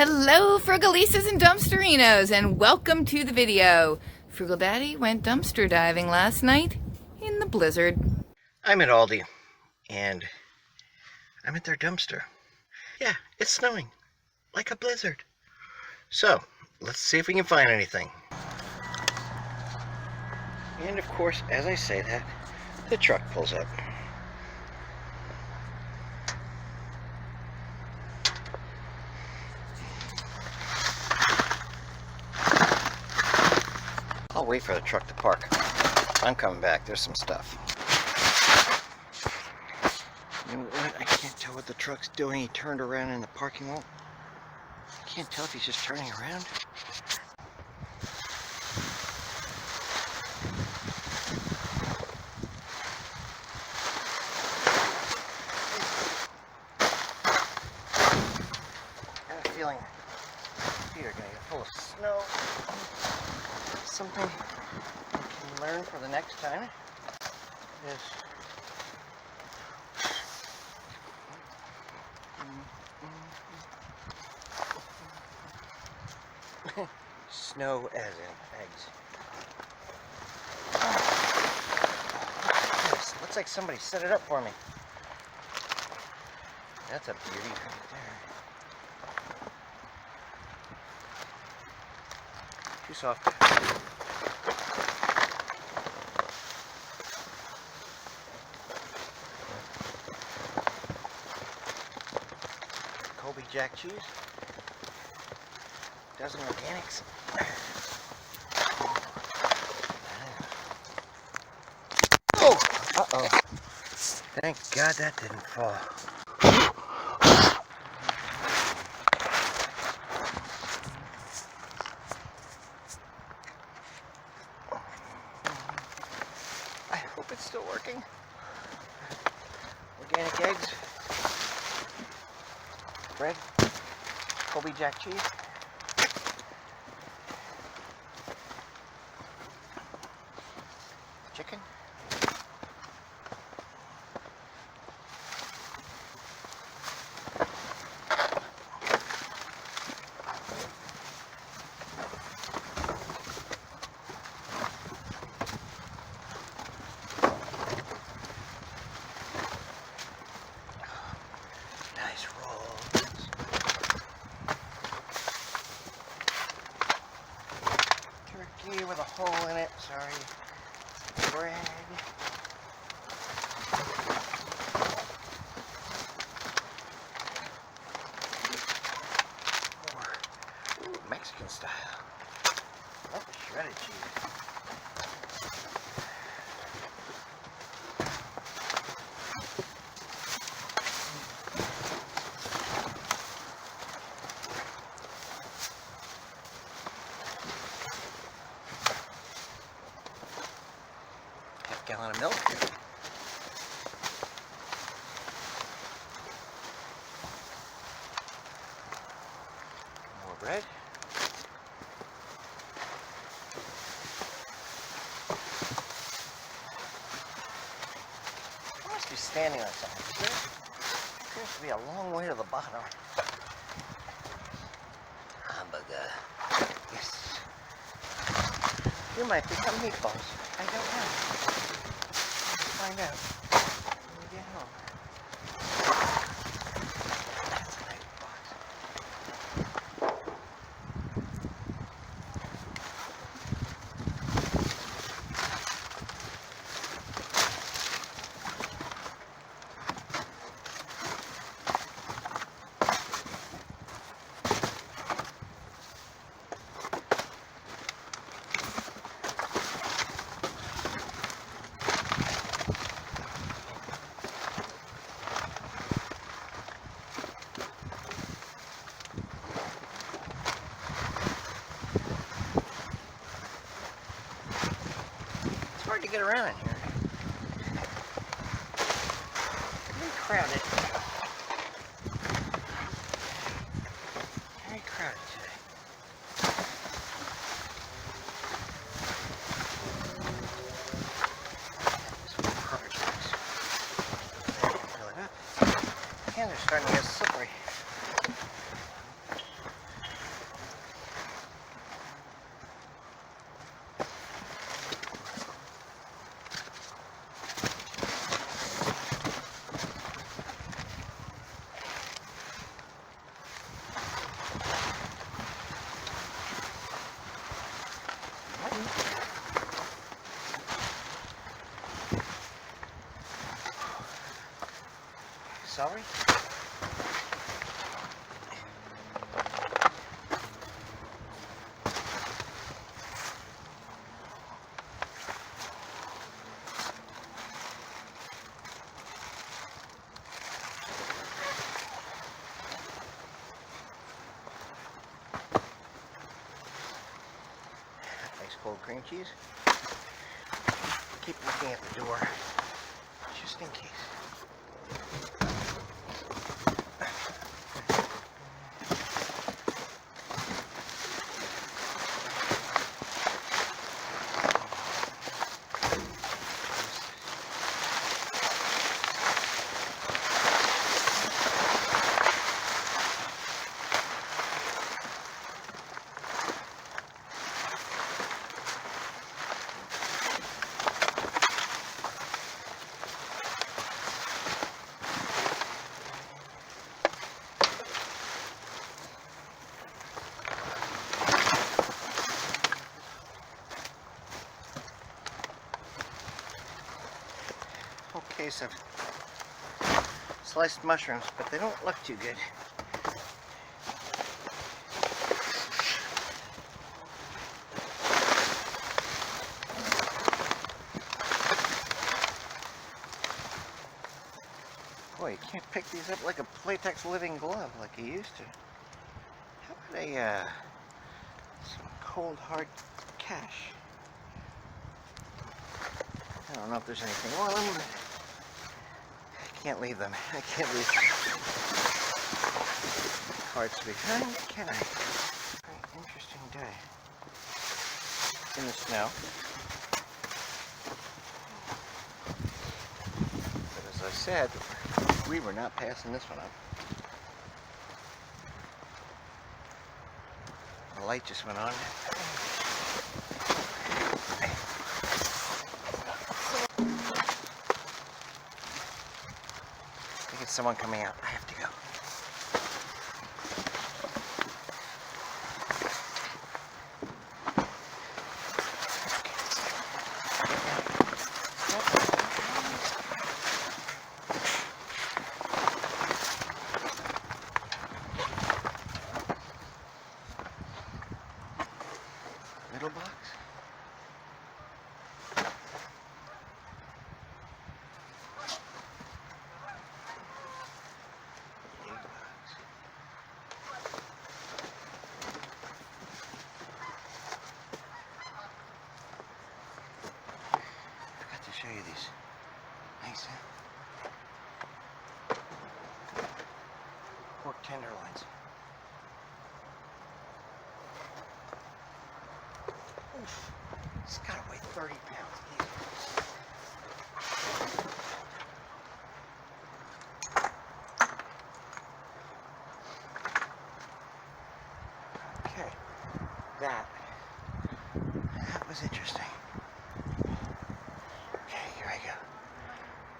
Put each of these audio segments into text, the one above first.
Hello, Frugalistas and Dumpsterinos, and welcome to the video. Frugal Daddy went dumpster diving last night in the blizzard. I'm at Aldi, and I'm at their dumpster. Yeah, it's snowing, like a blizzard. So, let's see if we can find anything. And of course, as I say that, the truck pulls up. I'll wait for the truck to park. I'm coming back. There's some stuff. You know what? I can't tell what the truck's doing. He turned around in the parking lot. I can't tell if he's just turning around. I have a feeling feet are going to get full of snow. Something I can learn for the next time is snow as in eggs. This looks like somebody set it up for me. That's a beauty right there. Too soft. Colby Jack cheese. Dozen organics. Oh! Uh-oh. Thank God that didn't fall. I hope it's still working. Organic eggs. Bread. Colby Jack cheese. Chicken. Nice rolls. Turkey with a hole in it, sorry. Bread. More. Ooh, Mexican style. I like the shredded cheese. Half-gallon of milk. More bread. I must be standing on something. There appears to be a long way to the bottom. Hamburger. Yes. You might become meatballs. I don't know. Find out when we get home. That's a nice box. Hard to get around in here. Very crowded. Very crowded today. This one's perfect box. Fill it up. And they're starting to get slippery. celery. Nice cold cream cheese. Keep looking at the door, just in case. Whole case of sliced mushrooms, but they don't look too good. Boy, you can't pick these up like a latex living glove like you used to. How about some cold hard cash? I don't know if there's anything on them, but I can't leave them. I can't leave cards behind, can I? Very interesting day in the snow. But as I said, we were not passing this one up. The light just went on. I think it's someone coming out. I have to go. Middle box. Forgot to show you these. Nice, huh? Pork tenderloins. Oof. It's gotta weigh 30 pounds. Okay. That was interesting. Okay, here I go.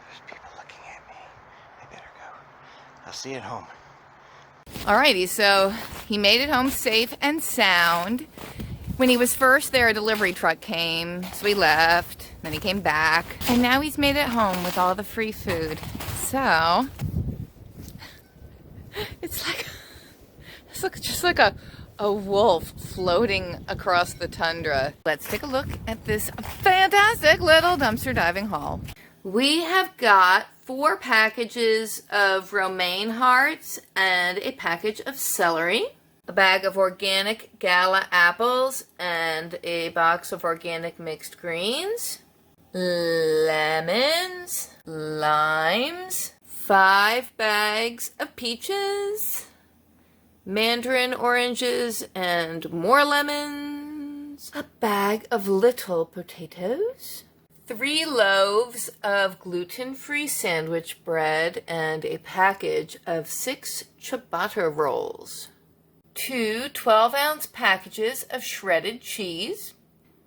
There's people looking at me. I better go. I'll see you at home. Alrighty, so he made it home safe and sound. When he was first there, a delivery truck came, so he left. Then he came back, and now he's made it home with all the free food. So it's just like a wolf floating across the tundra. Let's take a look at this fantastic little dumpster diving haul. We have got 4 packages of romaine hearts and a package of celery, a bag of organic gala apples, and a box of organic mixed greens, lemons, limes, 5 bags of peaches, mandarin oranges and more lemons, a bag of little potatoes, 3 loaves of gluten-free sandwich bread, and a package of 6 ciabatta rolls, 2 12-ounce packages of shredded cheese,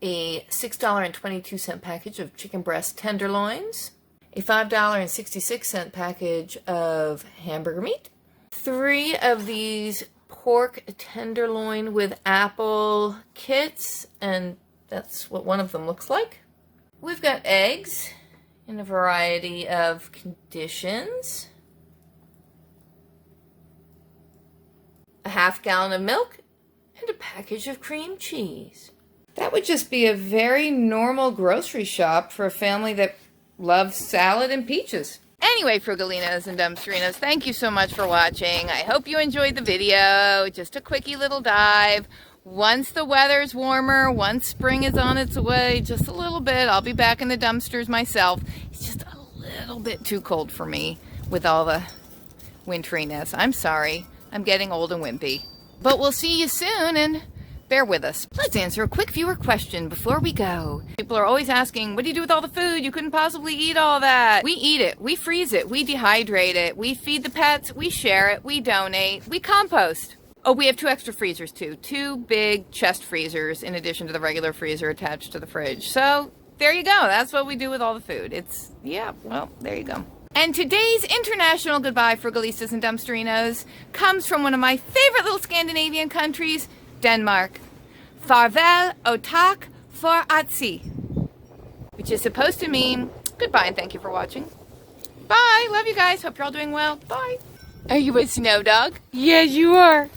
a $6.22 package of chicken breast tenderloins, a $5.66 package of hamburger meat, 3 of these pork tenderloin with apple kits, and that's what one of them looks like. We've got eggs in a variety of conditions, a half-gallon of milk, and a package of cream cheese. That would just be a very normal grocery shop for a family that loves salad and peaches. Anyway, Frugalinas and Dumpsterinas, thank you so much for watching. I hope you enjoyed the video. Just a quickie little dive. Once the weather's warmer, once spring is on its way, just a little bit, I'll be back in the dumpsters myself. It's just a little bit too cold for me with all the winteriness. I'm sorry. I'm getting old and wimpy. But we'll see you soon, and bear with us. Let's answer a quick viewer question before we go. People are always asking, what do you do with all the food? You couldn't possibly eat all that. We eat it. We freeze it. We dehydrate it. We feed the pets. We share it. We donate. We compost. Oh, we have 2 extra freezers too. 2 big chest freezers in addition to the regular freezer attached to the fridge. So there you go. That's what we do with all the food. Well, there you go. And today's international goodbye, Frugalistas and Dumpsterinos, comes from one of my favorite little Scandinavian countries, Denmark. Farvel og tak for atsi, which is supposed to mean goodbye and thank you for watching. Bye. Love you guys. Hope you're all doing well. Bye. Are you a snow dog? Yeah, you are.